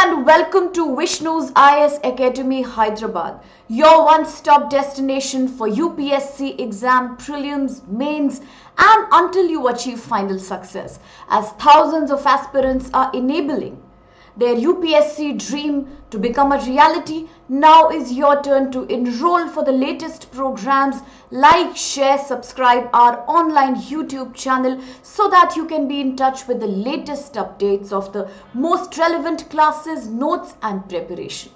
and welcome to Vishnu's IAS Academy, Hyderabad, your one-stop destination for UPSC exam, prelims, mains, and until you achieve final success, as thousands of aspirants are enabling their UPSC dream to become a reality. Now is your turn to enroll for the latest programs. Like, share, subscribe our online YouTube channel so that you can be in touch with the latest updates of the most relevant classes, notes and preparation.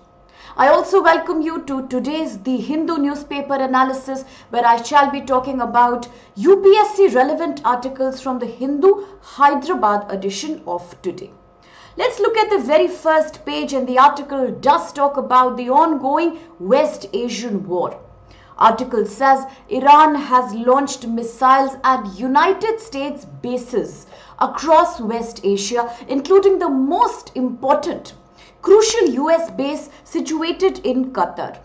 I also welcome you to today's The Hindu newspaper analysis, where I shall be talking about UPSC relevant articles from the Hindu Hyderabad edition of today. Let's look at the very first page, and the article does talk about the ongoing West Asian war. Article says Iran has launched missiles at United States bases across West Asia, including the most important, crucial US base situated in Qatar.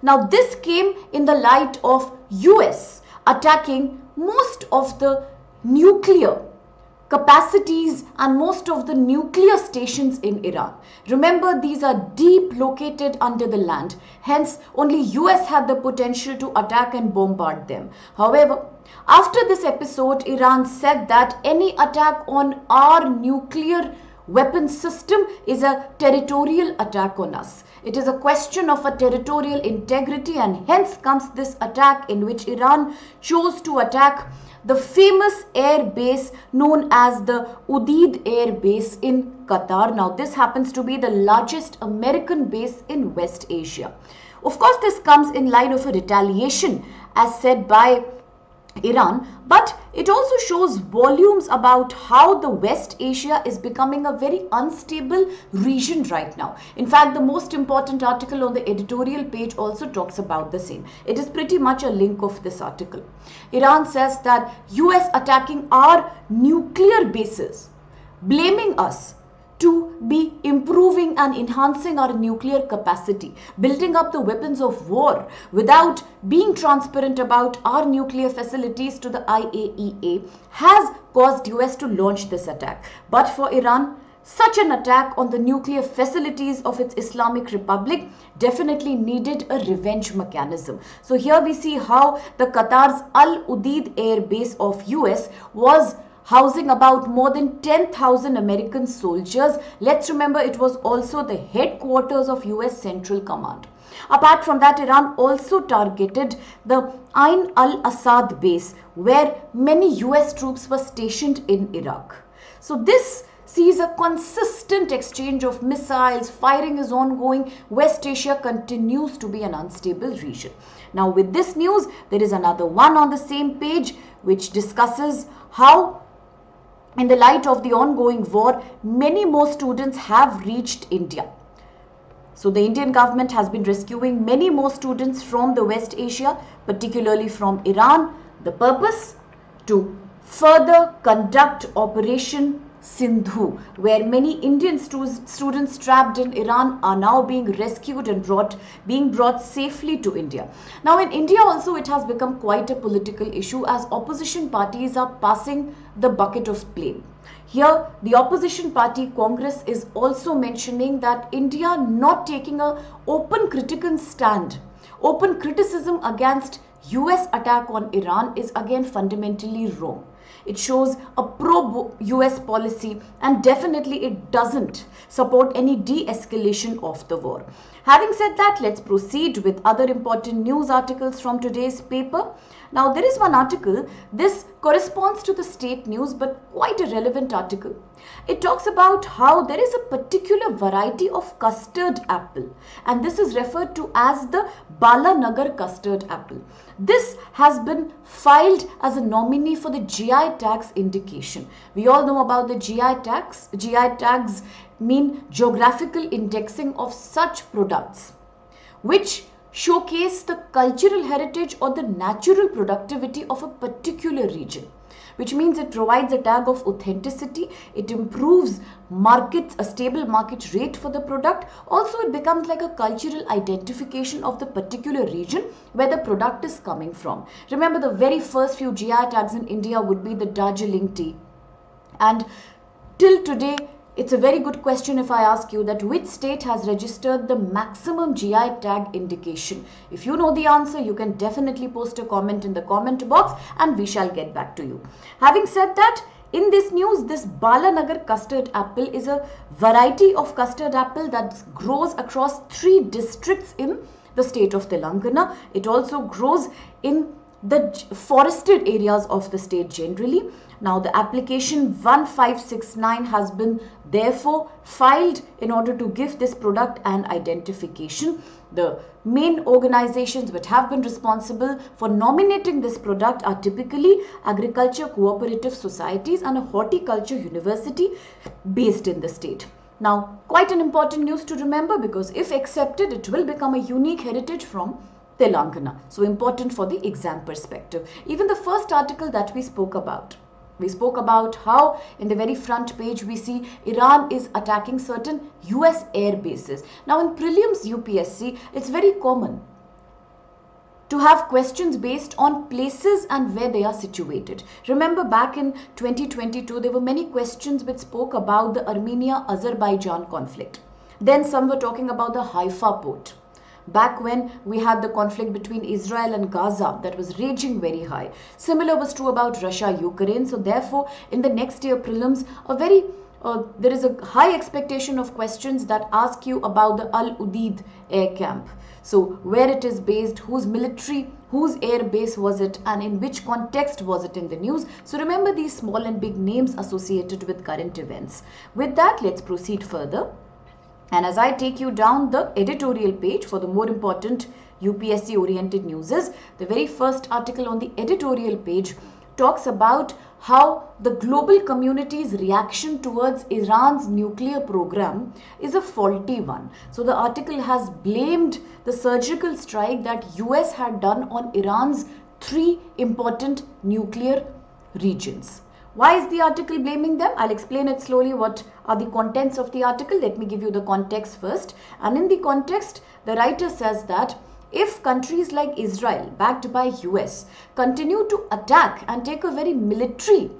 Now this came in the light of US attacking most of the nuclear capacities and most of the nuclear stations in Iran. Remember, these are deep located under the land, hence only US had the potential to attack and bombard them. However, after this episode, Iran said that any attack on our nuclear weapon system is a territorial attack on us. It is a question of a territorial integrity, and hence comes this attack in which Iran chose to attack the famous air base known as the Udeid Air Base in Qatar. Now this happens to be the largest American base in West Asia. Of course, this comes in line of a retaliation as said by Iran, but it also shows volumes about how the West Asia is becoming a very unstable region right now. In fact, the most important article on the editorial page also talks about the same. It is pretty much a link of this article. Iran says that US attacking our nuclear bases, blaming us to be improving and enhancing our nuclear capacity, building up the weapons of war without being transparent about our nuclear facilities to the IAEA, has caused US to launch this attack. But for Iran, such an attack on the nuclear facilities of its Islamic Republic definitely needed a revenge mechanism. So here we see how the Qatar's Al Udeid Air Base of US was housing about more than 10,000 American soldiers. Let's remember, it was also the headquarters of US Central Command. Apart from that, Iran also targeted the Ain al-Assad base, where many US troops were stationed in Iraq. So this sees a consistent exchange of missiles, firing is ongoing. West Asia continues to be an unstable region. Now with this news, there is another one on the same page which discusses how in the light of the ongoing war, many more students have reached India. So the Indian government has been rescuing many more students from the West Asia, particularly from Iran. The purpose? To further conduct Operation Sindhu, where many Indian students trapped in Iran are now being rescued and being brought safely to India. Now in India also, it has become quite a political issue as opposition parties are passing the bucket of blame. Here, the opposition party Congress is also mentioning that India not taking an open critical stand, open criticism against US attack on Iran is again fundamentally wrong. It shows a pro-US policy, and definitely it doesn't support any de-escalation of the war. Having said that, let's proceed with other important news articles from today's paper. Now there is one article, this corresponds to the state news but quite a relevant article. It talks about how there is a particular variety of custard apple, and this is referred to as the Balanagar custard apple. This has been filed as a nominee for the GI tags indication. We all know about the GI tags. GI tags mean geographical indexing of such products which showcase the cultural heritage or the natural productivity of a particular region, which means it provides a tag of authenticity. It improves markets, a stable market rate for the product. Also, it becomes like a cultural identification of the particular region where the product is coming from. Remember, the very first few GI tags in India would be the Darjeeling tea, and till today It's a very good question if I ask you that which state has registered the maximum GI tag indication. If you know the answer, you can definitely post a comment in the comment box and we shall get back to you. Having said that, in this news, this Balanagar custard apple is a variety of custard apple that grows across 3 districts in the state of Telangana. It also grows in the forested areas of the state generally. Now the application 1569 has been therefore filed in order to give this product an identification. The main organizations which have been responsible for nominating this product are typically agriculture cooperative societies and a horticulture university based in the state. Now, quite an important news to remember, because if accepted, it will become a unique heritage from Telangana. So important for the exam perspective. Even the first article that we spoke about how in the very front page we see Iran is attacking certain US air bases. Now in prelims UPSC, it's very common to have questions based on places and where they are situated. Remember back in 2022, there were many questions which spoke about the Armenia-Azerbaijan conflict. Then some were talking about the Haifa port. Back when we had the conflict between Israel and Gaza that was raging very high. Similar was true about Russia-Ukraine. So therefore, in the next year prelims, there is a high expectation of questions that ask you about the Al-Udeid air camp. So where it is based, whose air base was it, and in which context was it in the news. So remember these small and big names associated with current events. With that, let's proceed further. And as I take you down the editorial page for the more important UPSC oriented news, the very first article on the editorial page talks about how the global community's reaction towards Iran's nuclear program is a faulty one. So the article has blamed the surgical strike that US had done on Iran's 3 important nuclear regions. Why is the article blaming them? I'll explain it slowly. What are the contents of the article? Let me give you the context first. And in the context, the writer says that if countries like Israel, backed by US, continue to attack and take a very military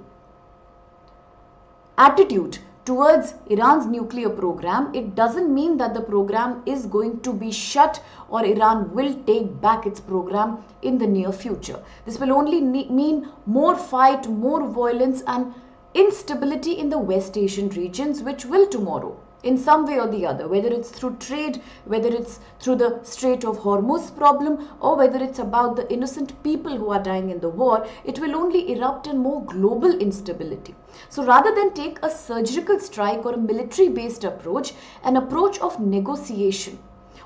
attitude towards Iran's nuclear program, it doesn't mean that the program is going to be shut or Iran will take back its program in the near future. This will only mean more fight, more violence and instability in the West Asian regions, which will tomorrow, in some way or the other, whether it's through trade, whether it's through the Strait of Hormuz problem, or whether it's about the innocent people who are dying in the war, it will only erupt in more global instability. So rather than take a surgical strike or a military-based approach, an approach of negotiation,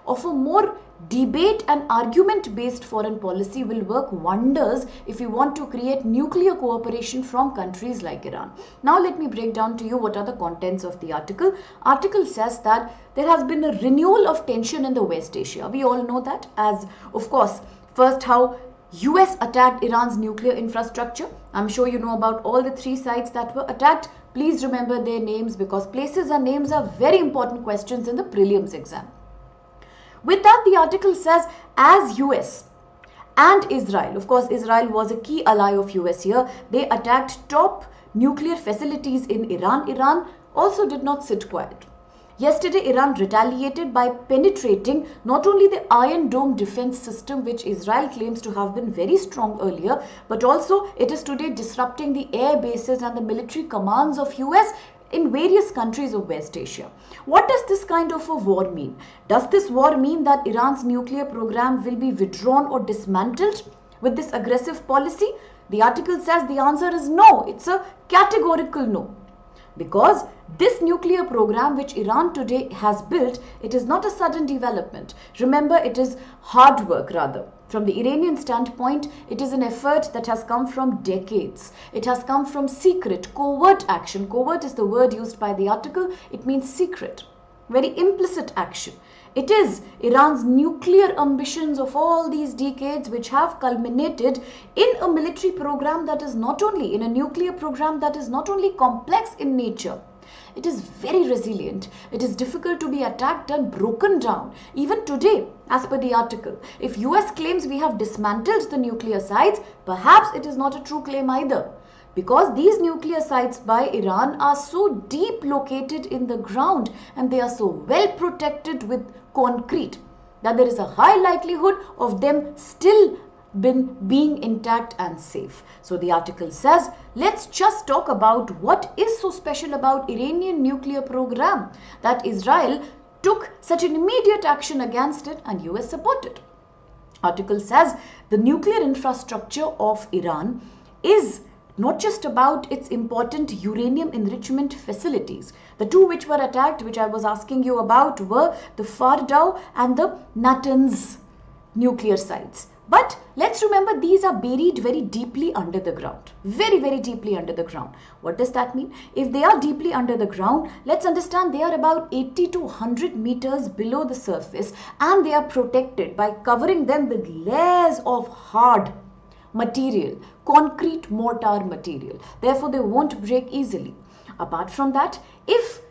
of a more debate and argument-based foreign policy will work wonders if we want to create nuclear cooperation from countries like Iran. Now let me break down to you what are the contents of the article. Article says that there has been a renewal of tension in the West Asia. We all know that, as of course, first how US attacked Iran's nuclear infrastructure. I'm sure you know about all the 3 sites that were attacked. Please remember their names, because places and names are very important questions in the prelims exam. With that, the article says, as US and Israel, of course Israel was a key ally of US here, they attacked top nuclear facilities in Iran. Iran also did not sit quiet. Yesterday, Iran retaliated by penetrating not only the Iron Dome defense system, which Israel claims to have been very strong earlier, but also it is today disrupting the air bases and the military commands of US in various countries of West Asia. What does this kind of a war mean? Does this war mean that Iran's nuclear program will be withdrawn or dismantled with this aggressive policy? The article says the answer is no. It's a categorical no. Because this nuclear program which Iran today has built, it is not a sudden development. Remember, it is hard work rather. From the Iranian standpoint, it is an effort that has come from decades. It has come from secret, covert action. Covert is the word used by the article. It means secret, very implicit action. It is Iran's nuclear ambitions of all these decades which have culminated in a military program that is not only, in a nuclear program that is not only complex in nature, it is very resilient. It is difficult to be attacked and broken down. Even today, as per the article, if US claims we have dismantled the nuclear sites, perhaps it is not a true claim either. because these nuclear sites by Iran are so deep located in the ground and they are so well protected with concrete that there is a high likelihood of them still being intact and safe. So the article says, let's just talk about what is so special about Iranian nuclear program that Israel took such an immediate action against it and US supported. Article says the nuclear infrastructure of Iran is not just about its important uranium enrichment facilities. The two which were attacked, which I was asking you about, were the Fordow and the Natanz nuclear sites. But let's remember, these are buried very deeply under the ground. Very, very deeply under the ground. What does that mean? If they are deeply under the ground, let's understand they are about 80 to 100 meters below the surface, and they are protected by covering them with layers of hard material, concrete mortar material. Therefore, they won't break easily. Apart from that, if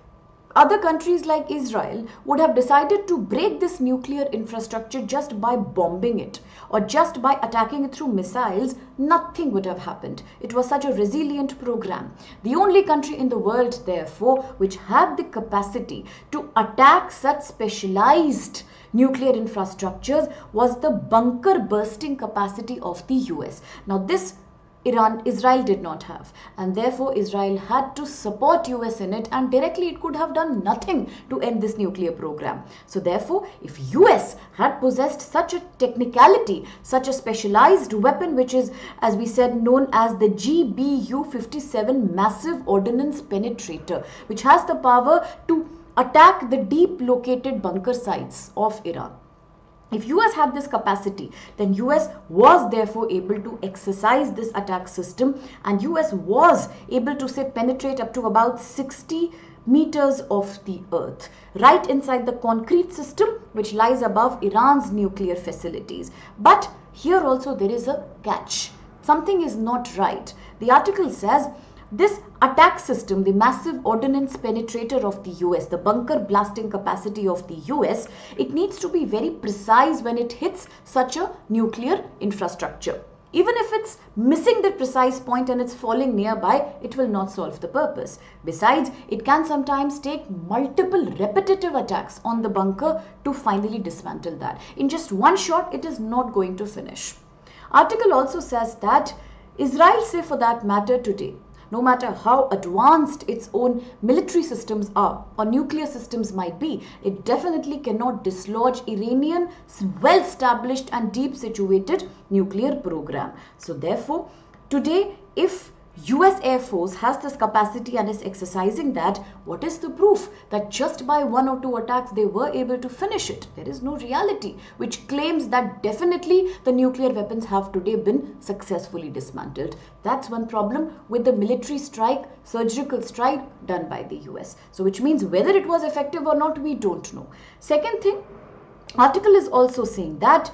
other countries like Israel would have decided to break this nuclear infrastructure just by bombing it or just by attacking it through missiles, nothing would have happened. It was such a resilient program. The only country in the world, therefore, which had the capacity to attack such specialized nuclear infrastructures was the bunker bursting capacity of the US. Now this Israel did not have, and therefore Israel had to support US in it, and directly it could have done nothing to end this nuclear program. So therefore, if US had possessed such a technicality, such a specialized weapon, which is, as we said, known as the GBU-57 massive ordnance penetrator, which has the power to attack the deep located bunker sites of Iran. If US had this capacity, then US was therefore able to exercise this attack system, and US was able to say penetrate up to about 60 meters of the earth, right inside the concrete system which lies above Iran's nuclear facilities. But here also there is a catch. Something is not right. The article says this attack system, the massive ordnance penetrator of the US, the bunker blasting capacity of the US, it needs to be very precise when it hits such a nuclear infrastructure. Even if it's missing the precise point and it's falling nearby, it will not solve the purpose. Besides, it can sometimes take multiple repetitive attacks on the bunker to finally dismantle that. In just one shot, it is not going to finish. Article also says that Israel, say for that matter today, no matter how advanced its own military systems are or nuclear systems might be, it definitely cannot dislodge Iranian well-established and deep situated nuclear program. So therefore, today, if US Air Force has this capacity and is exercising that, what is the proof that just by one or two attacks they were able to finish it? There is no reality which claims that definitely the nuclear weapons have today been successfully dismantled. That's one problem with the military strike, surgical strike done by the US. So which means whether it was effective or not, we don't know. Second thing, article is also saying that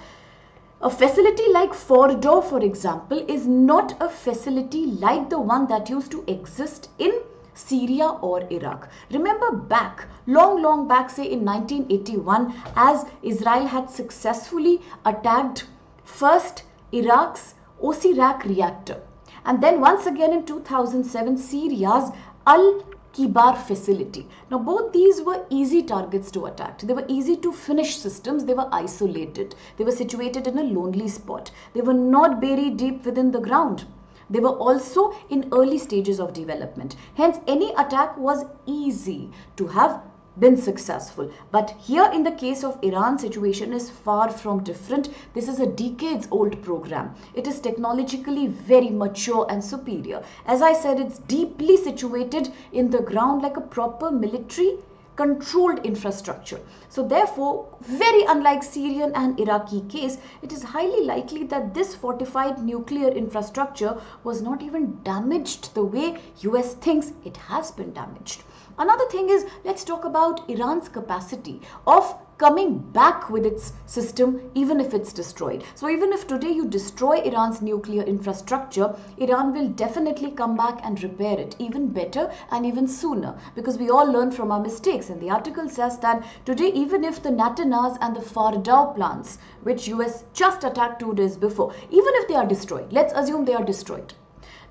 a facility like Fordow, for example, is not a facility like the one that used to exist in Syria or Iraq. Remember back, long back, say in 1981, as Israel had successfully attacked first Iraq's Osirak reactor, and then once again in 2007, Syria's Al-Kibar facility. Now both these were easy targets to attack. They were easy to finish systems. They were isolated. They were situated in a lonely spot. They were not buried deep within the ground. They were also in early stages of development. Hence any attack was easy to have been successful. But here in the case of Iran, situation is far from different. This is a decades old program. It is technologically very mature and superior. As I said, it's deeply situated in the ground like a proper military controlled infrastructure. So therefore, very unlike Syrian and Iraqi case, it is highly likely that this fortified nuclear infrastructure was not even damaged the way US thinks it has been damaged. Another thing is, let's talk about Iran's capacity of coming back with its system even if it's destroyed. So even if today you destroy Iran's nuclear infrastructure, Iran will definitely come back and repair it even better and even sooner, because we all learn from our mistakes. And the article says that today, even if the Natanz and the Fordow plants, which US just attacked 2 days before, even if they are destroyed, let's assume they are destroyed.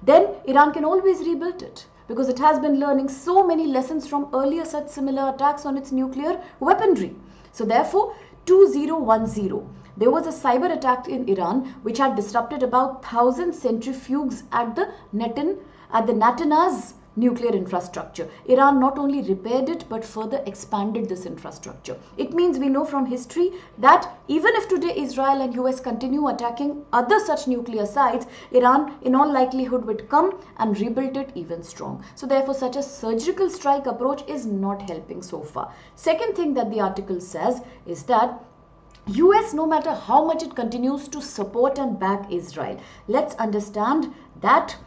then Iran can always rebuild it, because it has been learning so many lessons from earlier such similar attacks on its nuclear weaponry. So therefore, 2010, there was a cyber attack in Iran which had disrupted about 1,000 centrifuges at the Natanz nuclear infrastructure. Iran not only repaired it but further expanded this infrastructure. It means we know from history that even if today Israel and US continue attacking other such nuclear sites, Iran in all likelihood would come and rebuild it even strong. So therefore such a surgical strike approach is not helping so far. Second thing that the article says is that US, no matter how much it continues to support and back Israel, let's understand that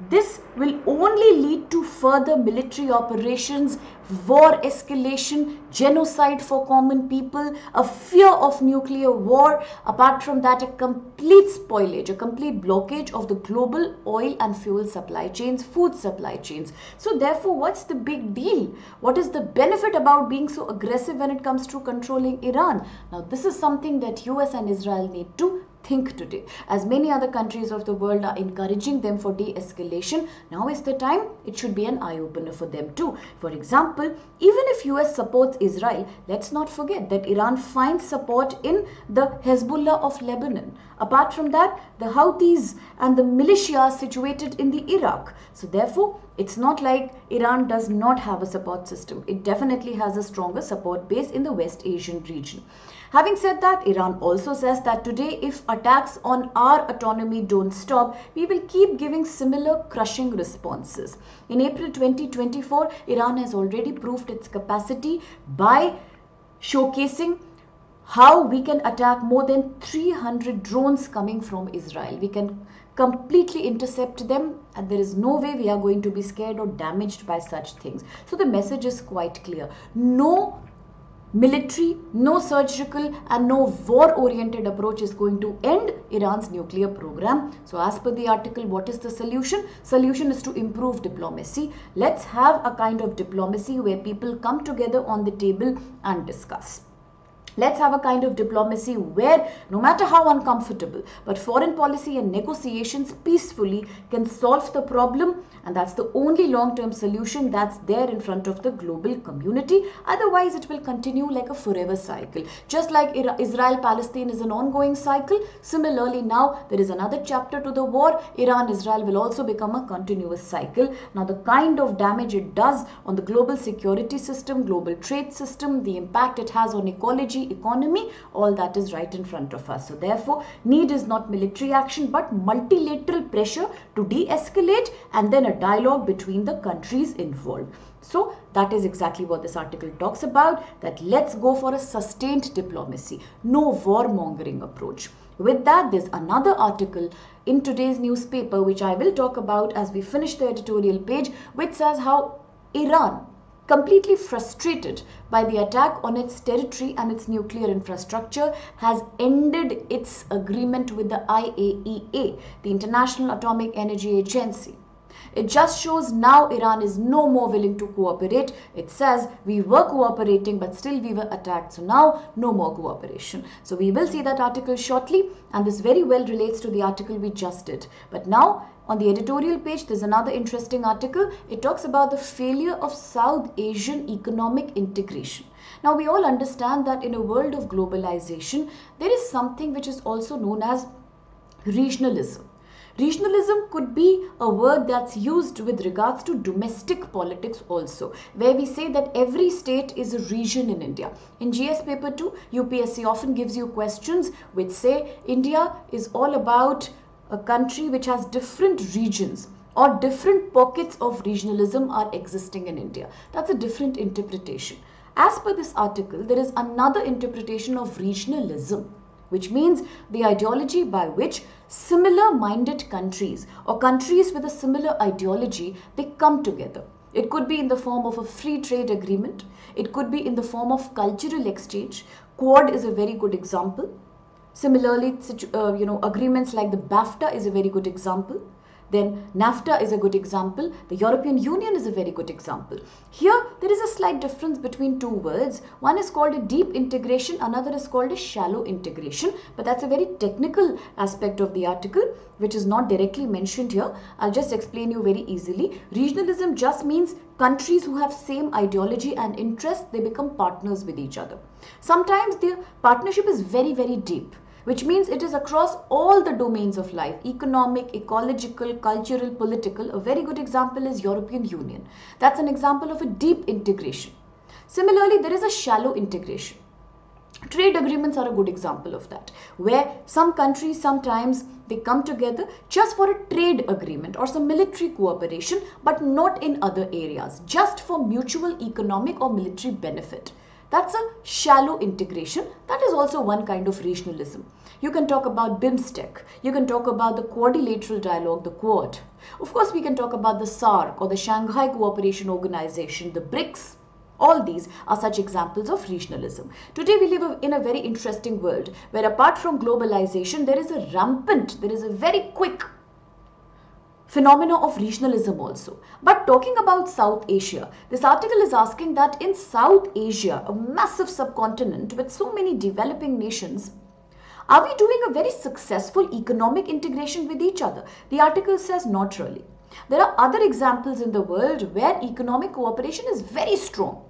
this will only lead to further military operations, war escalation, genocide for common people, a fear of nuclear war. Apart from that, a complete spoilage, a complete blockage of the global oil and fuel supply chains, food supply chains. So therefore, what's the big deal? What is the benefit about being so aggressive when it comes to controlling Iran? Now, this is something that US and Israel need to think today. As many other countries of the world are encouraging them for de-escalation, now is the time. It should be an eye-opener for them too. For example, even if US supports Israel, let's not forget that Iran finds support in the Hezbollah of Lebanon. Apart from that, the Houthis and the militias situated in the Iraq. So therefore, it's not like Iran does not have a support system. It definitely has a stronger support base in the West Asian region. Having said that, Iran also says that today, if attacks on our autonomy don't stop, we will keep giving similar crushing responses. In April 2024, Iran has already proved its capacity by showcasing how we can attack more than 300 drones coming from Israel. We can completely intercept them, and there is no way we are going to be scared or damaged by such things. So the message is quite clear. No military, no surgical and no war-oriented approach is going to end Iran's nuclear program. So as per the article, what is the solution? Solution is to improve diplomacy. Let's have a kind of diplomacy where people come together on the table and discuss. Let's have a kind of diplomacy where, no matter how uncomfortable, but foreign policy and negotiations peacefully can solve the problem, and that's the only long-term solution that's there in front of the global community. Otherwise, it will continue like a forever cycle. Just like Israel-Palestine is an ongoing cycle, similarly now there is another chapter to the war. Iran-Israel will also become a continuous cycle. Now, the kind of damage it does on the global security system, global trade system, the impact it has on ecology, economy, all that is right in front of us. So therefore, need is not military action but multilateral pressure to de-escalate and then a dialogue between the countries involved. So that is exactly what this article talks about, that let's go for a sustained diplomacy, no warmongering approach. With that, there's another article in today's newspaper which I will talk about as we finish the editorial page, which says how Iran, completely frustrated by the attack on its territory and its nuclear infrastructure, has ended its agreement with the IAEA, the International Atomic Energy Agency. It just shows now Iran is no more willing to cooperate. It says we were cooperating but still we were attacked. So now no more cooperation. So we will see that article shortly, and this very well relates to the article we just did. But now on the editorial page, there's another interesting article. It talks about the failure of South Asian economic integration. Now we all understand that in a world of globalization, there is something which is also known as regionalism. Regionalism could be a word that's used with regards to domestic politics also, where we say that every state is a region in India. In GS paper 2, UPSC often gives you questions which say India is all about a country which has different regions, or different pockets of regionalism are existing in India. That's a different interpretation. As per this article, there is another interpretation of regionalism, which means the ideology by which similar-minded countries or countries with a similar ideology, they come together. It could be in the form of a free trade agreement. It could be in the form of cultural exchange. Quad is a very good example. Similarly, agreements like the BAFTA is a very good example. Then NAFTA is a good example. The European Union is a very good example. Here, there is a slight difference between two words. One is called a deep integration, another is called a shallow integration. But that's a very technical aspect of the article, which is not directly mentioned here. I'll just explain you very easily. Regionalism just means countries who have same ideology and interest, they become partners with each other. Sometimes the partnership is very, very deep, which means it is across all the domains of life: economic, ecological, cultural, political. A very good example is European Union. That's an example of a deep integration. Similarly, there is a shallow integration. Trade agreements are a good example of that, where some countries sometimes they come together just for a trade agreement or some military cooperation, but not in other areas, just for mutual economic or military benefit. That's a shallow integration. That is also one kind of regionalism. You can talk about BIMSTEC. You can talk about the quadrilateral dialogue, the Quad. Of course, we can talk about the SAARC or the Shanghai Cooperation Organization, the BRICS. All these are such examples of regionalism. Today we live in a very interesting world where apart from globalization, there is a very quick phenomena of regionalism also. But talking about South Asia, this article is asking that in South Asia, a massive subcontinent with so many developing nations, are we doing a very successful economic integration with each other? The article says not really. There are other examples in the world where economic cooperation is very strong.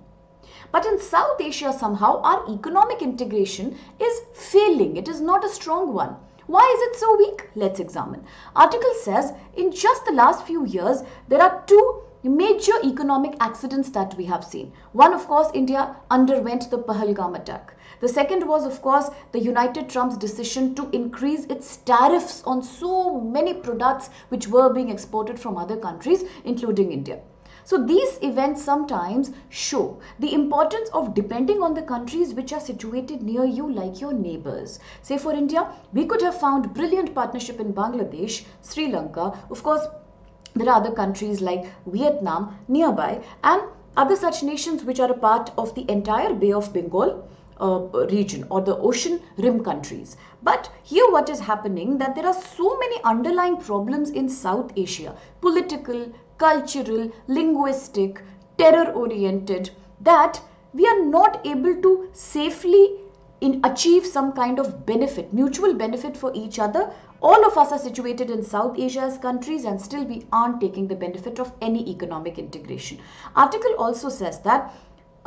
But in South Asia, somehow our economic integration is failing. It is not a strong one. Why is it so weak? Let's examine. Article says in just the last few years, there are two major economic accidents that we have seen. One, of course, India underwent the Pahalgam attack. The second was, of course, the United Trump's decision to increase its tariffs on so many products which were being exported from other countries, including India. So these events sometimes show the importance of depending on the countries which are situated near you, like your neighbors. Say for India, we could have found brilliant partnership in Bangladesh, Sri Lanka. Of course, there are other countries like Vietnam nearby and other such nations which are a part of the entire Bay of Bengal region or the ocean rim countries. But here what is happening, that there are so many underlying problems in South Asia, political, cultural, linguistic, terror oriented, that we are not able to safely achieve some kind of benefit, mutual benefit for each other. All of us are situated in South Asia's countries and still we aren't taking the benefit of any economic integration. Article also says that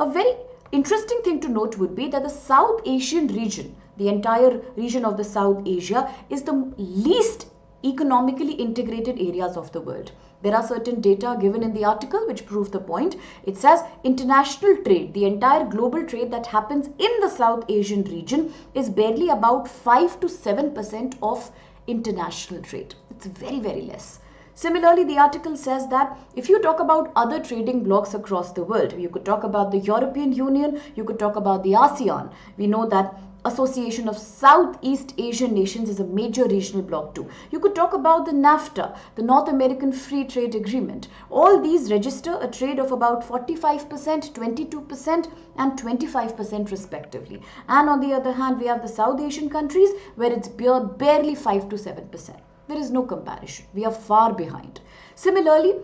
a very interesting thing to note would be that the South Asian region, the entire region of the South Asia, is the least economically integrated areas of the world. There are certain data given in the article which prove the point. It says international trade, the entire global trade that happens in the South Asian region, is barely about 5 to 7% of international trade. It's very, very less. Similarly, the article says that if you talk about other trading blocs across the world, you could talk about the European Union, you could talk about the ASEAN. We know that Association of Southeast Asian Nations is a major regional bloc too. You could talk about the NAFTA, the North American Free Trade Agreement. All these register a trade of about 45%, 22% and 25% respectively. And on the other hand, we have the South Asian countries where it's barely 5 to 7%. There is no comparison. We are far behind. Similarly,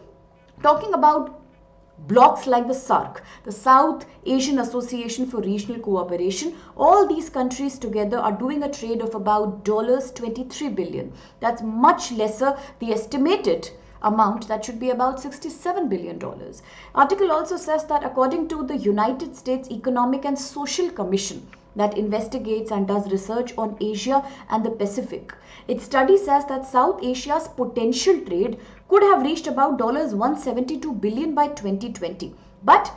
talking about blocs like the SAARC, the South Asian Association for Regional Cooperation, all these countries together are doing a trade of about $23 billion. That's much lesser the estimated amount that should be about $67 billion. Article also says that according to the United States Economic and Social Commission that investigates and does research on Asia and the Pacific, its study says that South Asia's potential trade could have reached about $172 billion by 2020. But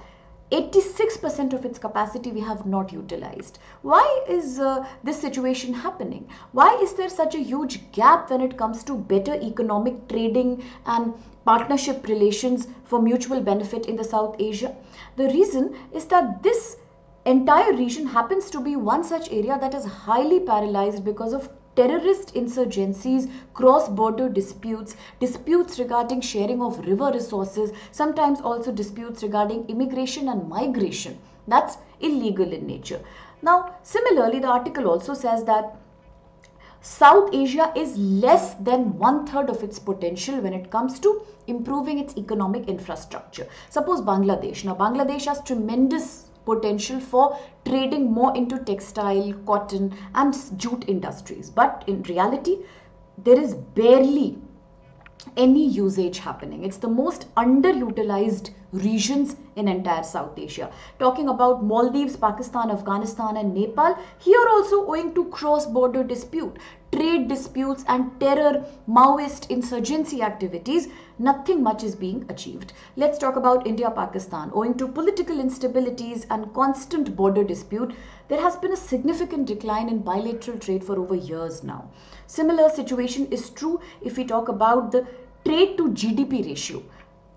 86% of its capacity we have not utilized. Why is this situation happening? Why is there such a huge gap when it comes to better economic trading and partnership relations for mutual benefit in the South Asia? The reason is that this entire region happens to be one such area that is highly paralyzed because of terrorist insurgencies, cross-border disputes, disputes regarding sharing of river resources, sometimes also disputes regarding immigration and migration. That's illegal in nature. Now, similarly, the article also says that South Asia is less than 1/3 of its potential when it comes to improving its economic infrastructure. Suppose Bangladesh. Now, Bangladesh has tremendous potential for trading more into textile, cotton, and jute industries. But in reality, there is barely any usage happening. It's the most underutilized regions in entire South Asia. Talking about Maldives, Pakistan, Afghanistan and Nepal, here also owing to cross-border dispute, trade disputes and terror, Maoist insurgency activities, nothing much is being achieved. Let's talk about India, Pakistan. Owing to political instabilities and constant border dispute, there has been a significant decline in bilateral trade for over years now. Similar situation is true if we talk about the trade to GDP ratio.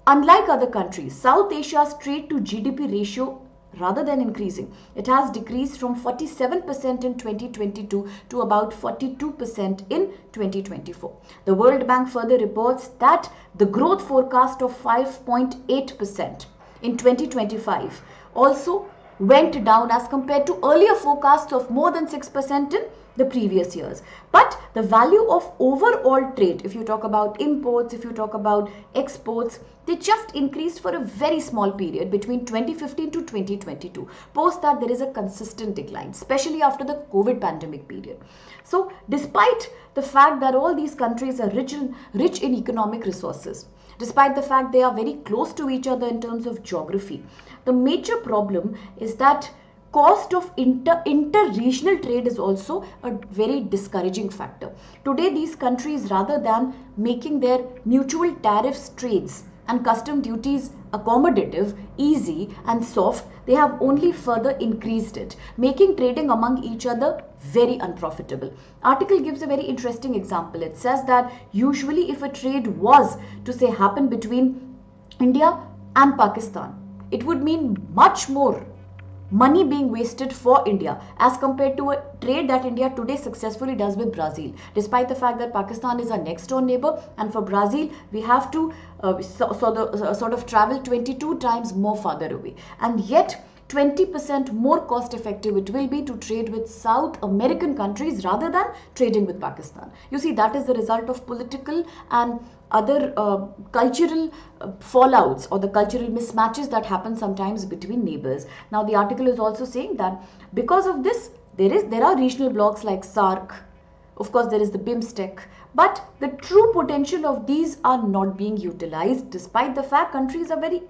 Unlike other countries, South Asia's trade to GDP ratio, rather than increasing, it has decreased from 47% in 2022 to about 42% in 2024. The World Bank further reports that the growth forecast of 5.8% in 2025 also went down as compared to earlier forecasts of more than 6% in the previous years. But the value of overall trade, if you talk about imports, if you talk about exports, they just increased for a very small period between 2015 to 2022. Post that, there is a consistent decline, especially after the COVID pandemic period. So despite the fact that all these countries are rich in economic resources, despite the fact they are very close to each other in terms of geography, the major problem is that cost of inter-regional trade is also a very discouraging factor. Today, these countries, rather than making their mutual tariffs, trades and custom duties accommodative, easy and soft, they have only further increased it, making trading among each other very unprofitable. Article gives a very interesting example. It says that usually if a trade was to say happen between India and Pakistan, it would mean much more money being wasted for India as compared to a trade that India today successfully does with Brazil, despite the fact that Pakistan is our next door neighbor, and for Brazil we have to sort of travel 22 times more farther away, and yet 20% more cost effective it will be to trade with South American countries rather than trading with Pakistan. You see, that is the result of political and other cultural fallouts or the cultural mismatches that happen sometimes between neighbors. Now the article is also saying that because of this, there are regional blocs like SAARC, of course there is the BIMSTEC, but the true potential of these are not being utilized despite the fact countries are very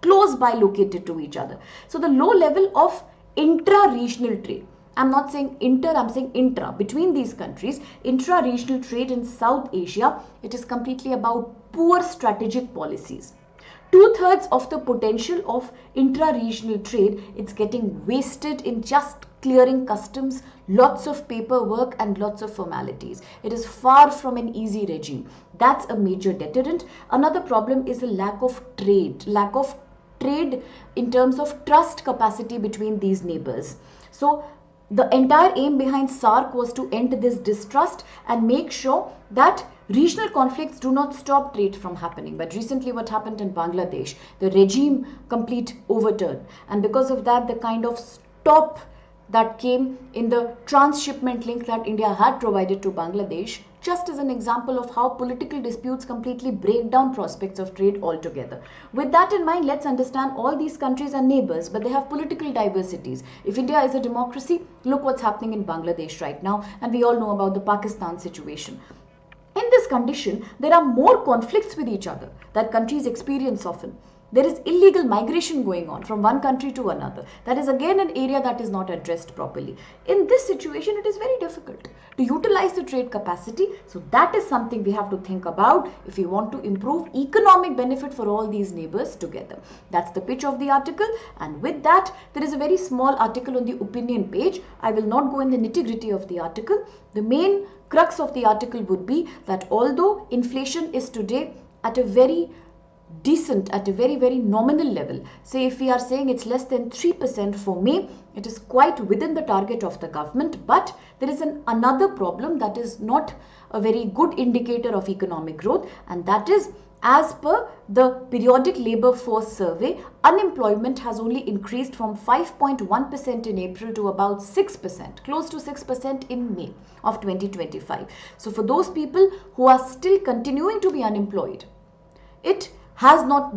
close by located to each other. So the low level of intra-regional trade, I'm not saying inter, I'm saying intra, between these countries, intra-regional trade in South Asia, it is completely about poor strategic policies. 2/3 of the potential of intra-regional trade, it's getting wasted in just clearing customs, lots of paperwork and lots of formalities. It is far from an easy regime. That's a major deterrent. Another problem is a lack of trade in terms of trust capacity between these neighbors. So the entire aim behind SAARC was to end this distrust and make sure that regional conflicts do not stop trade from happening. But recently what happened in Bangladesh, the regime complete overturn, and because of that the kind of stop that came in the transshipment link that India had provided to Bangladesh, just as an example of how political disputes completely break down prospects of trade altogether. With that in mind, let's understand all these countries are neighbors, but they have political diversities. If India is a democracy, look what's happening in Bangladesh right now, and we all know about the Pakistan situation. In this condition, there are more conflicts with each other that countries experience often. There is illegal migration going on from one country to another. That is again an area that is not addressed properly. In this situation, it is very difficult to utilize the trade capacity. So that is something we have to think about if we want to improve economic benefit for all these neighbors together. That's the pitch of the article. And with that, there is a very small article on the opinion page. I will not go in the nitty-gritty of the article. The main crux of the article would be that although inflation is today at a very decent, at a very, very nominal level, say if we are saying it's less than 3% for May, it is quite within the target of the government, but there is another problem that is not a very good indicator of economic growth, and that is As per the Periodic Labour Force Survey, unemployment has only increased from 5.1% in April to about 6%, close to 6% in May of 2025. So for those people who are still continuing to be unemployed, it has not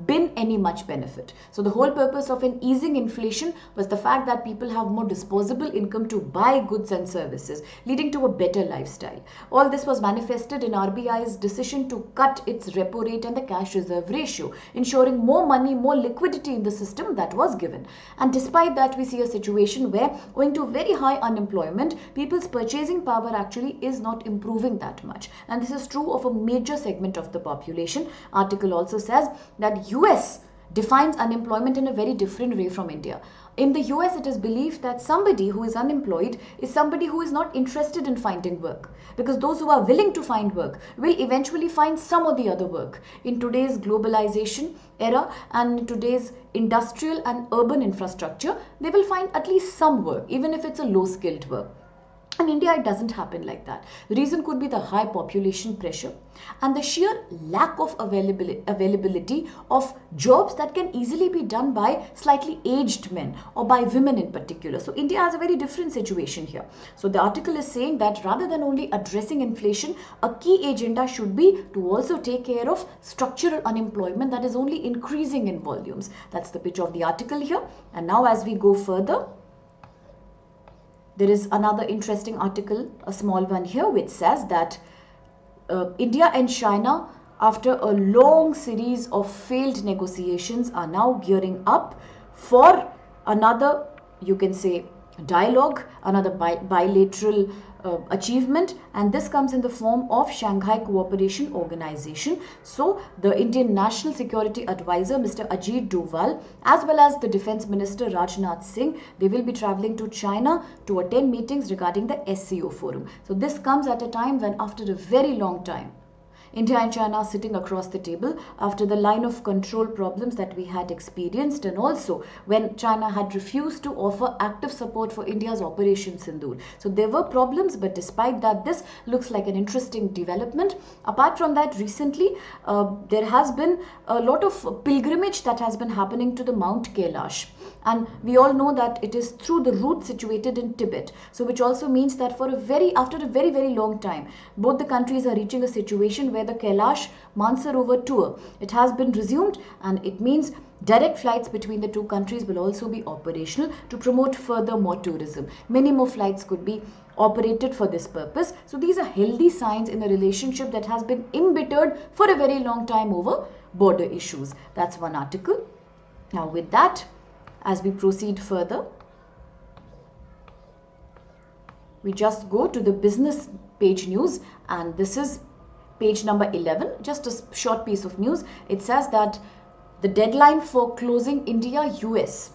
been any much benefit. So the whole purpose of an easing inflation was the fact that people have more disposable income to buy goods and services, leading to a better lifestyle. All this was manifested in RBI's decision to cut its repo rate and the cash reserve ratio, ensuring more money, more liquidity in the system that was given. And despite that, we see a situation where, owing to very high unemployment, people's purchasing power actually is not improving that much. And this is true of a major segment of the population. Article also says that US defines unemployment in a very different way from India. In the US, it is believed that somebody who is unemployed is somebody who is not interested in finding work, because those who are willing to find work will eventually find some or the other work. In today's globalization era and in today's industrial and urban infrastructure, they will find at least some work, even if it's a low-skilled work. In India, it doesn't happen like that. The reason could be the high population pressure and the sheer lack of availability of jobs that can easily be done by slightly aged men or by women in particular. So India has a very different situation here. So the article is saying that rather than only addressing inflation, a key agenda should be to also take care of structural unemployment that is only increasing in volumes. That's the pitch of the article here. And now as we go further, there is another interesting article, a small one here, which says that India and China, after a long series of failed negotiations, are now gearing up for another, you can say, dialogue, another bilateral achievement, and this comes in the form of Shanghai Cooperation Organization. So the Indian National Security Advisor Mr. Ajit Doval, as well as the Defense Minister Rajnath Singh, they will be traveling to China to attend meetings regarding the SCO forum. So this comes at a time when, after a very long time, India and China are sitting across the table after the line of control problems that we had experienced, and also when China had refused to offer active support for India's Operation Sindoor. So there were problems, but despite that, this looks like an interesting development. Apart from that, recently there has been a lot of pilgrimage that has been happening to the Mount Kailash. And we all know that it is through the route situated in Tibet. So which also means that after a very, very long time, both the countries are reaching a situation where the Kailash Mansarovar tour, it has been resumed, and it means direct flights between the two countries will also be operational to promote further more tourism. Many more flights could be operated for this purpose. So these are healthy signs in a relationship that has been embittered for a very long time over border issues. That's one article. Now with that, as we proceed further, we just go to the business page news, and this is page number 11, just a short piece of news. It says that the deadline for closing India-US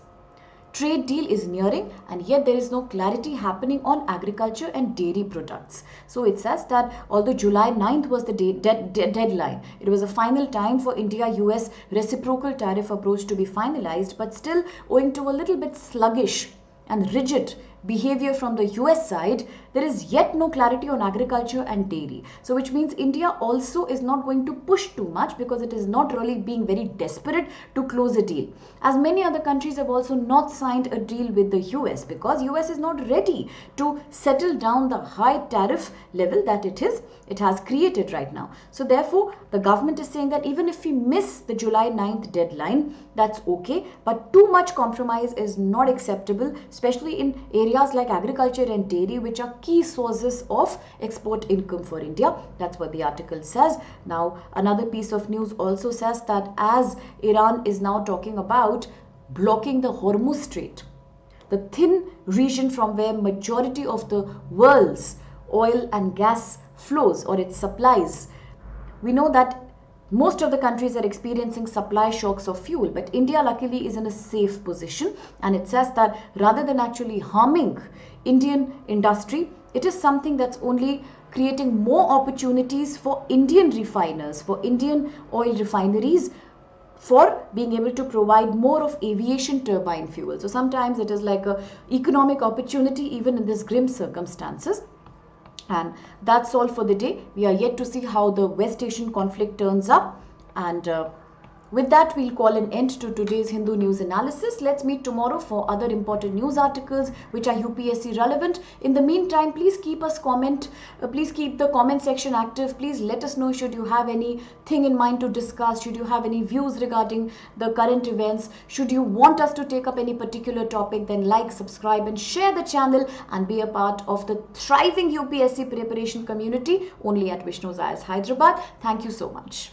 trade deal is nearing, and yet there is no clarity happening on agriculture and dairy products. So it says that although July 9th was the deadline, it was a final time for India-US reciprocal tariff approach to be finalized, but still, owing to a little bit sluggish and rigid behavior from the US side, there is yet no clarity on agriculture and dairy. So which means India also is not going to push too much, because it is not really being very desperate to close a deal. As many other countries have also not signed a deal with the US, because US is not ready to settle down the high tariff level that it has created right now. So therefore, the government is saying that even if we miss the July 9th deadline, that's okay, but too much compromise is not acceptable, especially in areas like agriculture and dairy, which are key sources of export income for India. That's what the article says. Now, another piece of news also says that as Iran is now talking about blocking the Hormuz Strait, the thin region from where majority of the world's oil and gas flows or its supplies, we know that most of the countries are experiencing supply shocks of fuel, but India luckily is in a safe position, and it says that rather than actually harming Indian industry, it is something that's only creating more opportunities for Indian refiners, for Indian oil refineries, for being able to provide more of aviation turbine fuel. So sometimes it is like an economic opportunity even in these grim circumstances. And that's all for the day. We are yet to see how the West Asian conflict turns up, And with that, we'll call an end to today's Hindu news analysis. Let's meet tomorrow for other important news articles which are UPSC relevant. In the meantime, please keep the comment section active. Please let us know should you have anything in mind to discuss, should you have any views regarding the current events, should you want us to take up any particular topic, then like, subscribe and share the channel and be a part of the thriving UPSC preparation community only at Vishnu IAS Hyderabad. Thank you so much.